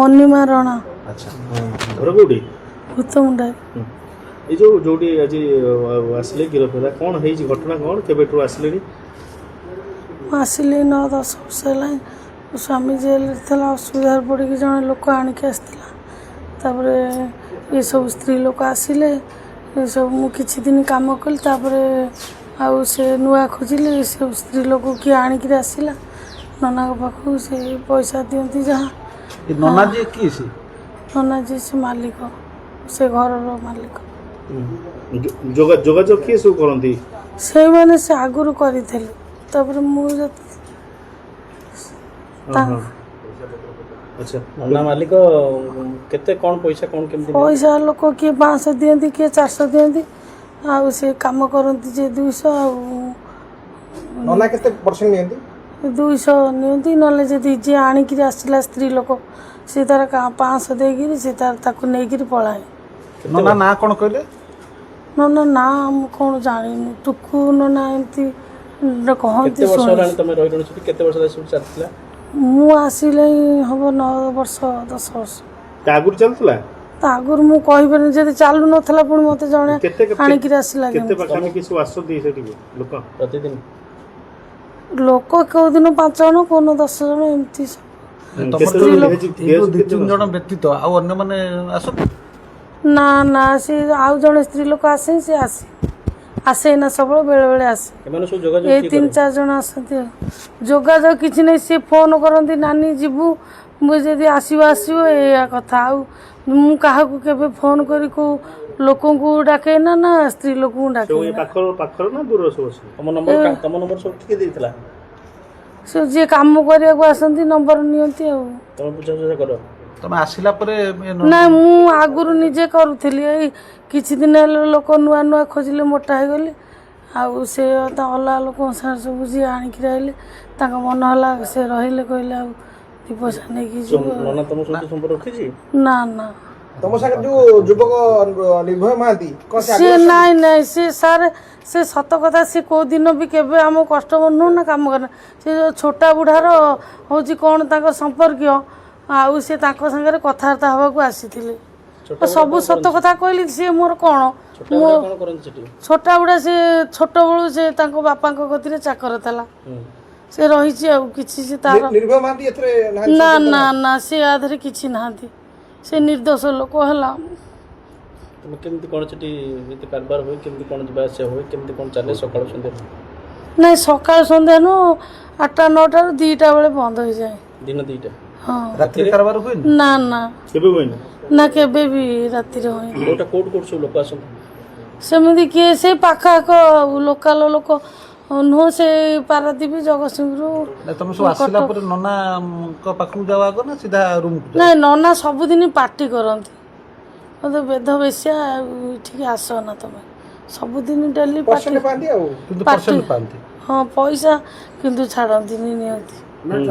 अनिमा रणा। अच्छा घर कोठी भूतमुंडा। ये जो जोटी आज आसले गिरफ है कौन है घटना कौन केबेठू आसले आसिले 9-10 वर्ष है स्वामी जेल थला असुविधा पड़ी जन लोक आणिक आसला ये सब स्त्री लोक आसिले ये सब मु किछि दिन काम कल आउ से नुआ खोजिले ये सब स्त्री लोक किए आणिक आसला नना पाखु से पैसा दियंती जहाँ नना जी किए से नना जी से मालिक से घर मालिक जोगाजोग किए सब करती से माने से आगुरु करिथिले तापर मु अच्छा नना मालिक केते कौन पैसा कौन केमती पैसा लोक किए 500 दियंती किए 400 दियंती आउ से काम करती जे 200 आउ नना केते परसेंट नियंती 200 नियंती नले जदी जे आनिकी आसला स्त्री लोक से तार 500 देगिरी से तार ताकू नेगिरी पळाए नना ना कौन कहले नना ना हम कौन जानी टुकु नना एमती कहती केते वर्ष चलतिला मु आसिले हम 9 वर्ष 10 वर्ष आगुर चलतला आगुर मु कहबे जदी चालू नथला पुणी मते जणे आनिकी आसला केते पाखानी किछु आसो दी सेठी लोक प्रतिदिन लोक को दिन 5 जन को 10 जन एमती तीन जन व्यतीत आउ अन्य माने आसो ना ना से आउ जन स्त्री लोक आसे से आसे ना सब बेले बेले आसे ये 3-4 जन आसती जोगाजोग किसी नहीं सी फोन करती नानी जीवु मुझे आसो आसो या कथा आउ मु क्या केबे फोन करी को लोकों को डाके ना ना स्त्री लोक को डाके पाखर पाखर ना दूर सब तम नंबर सब ठीक देइतला से जे काम करिया को आसंती नंबर नियंती आ तम पूछा करो तमे आसिला परे ना मु आगुरु निजे करूथली ए किछि दिन लोक नुआ नुआ खोजिले मोटा हो गली आउ से अल्लाह लोक सार सब जी आनिक रहले ताका मन हला से रहिले कहले आ दी पैसा नै कि नना तम सहित संपर्क रखी छी ना ना तम सागर जो युवक निर्भय महांती से नाई नाई से सारे से सत कथा से को दिन भी केबे हम कस्टमर नु ना काम करना से छोटा बुढ़ार होची कोन ताका संपर्क आउ से ताको संगे कथार्ता हवा को आसीथिले सब सत कथा कहली से मोर कोन छोटा बुढ़ा से छोट बळू से ताको बापा को गतिरे चाकर थला से रहिछि आ किछि से तार निर्भय महांती एथरे ना ना ना से आधरे किछि नांती से निर्दोष लोक हला तुम केमती कोन छटी एते कारबार होय केमती कोन जिबा से होय केमती कोन चले सकाळ संध्या नहीं सकाळ संध्या नो 8-9 2टा बेले बंद हो जाए दिन 2टा हां रात्रि कारबार होय ना ना केबे होय ना केबे भी रात्रि रे होय कोटा कोट सब लोक आसन सेमदी के से पाखा को लोकल लोक नो से पारादीप जगतसिंहपुर तुम सब आसिला पर नना को पाखु जावा को ना सीधा रूम को नहीं नना सबुदिन पार्टी करती मत बेद बेसिया ठीक आस ना तुम सबुदिन डेली पार्टी पार्टी हाँ पैसा किंतु छाड़ती नहीं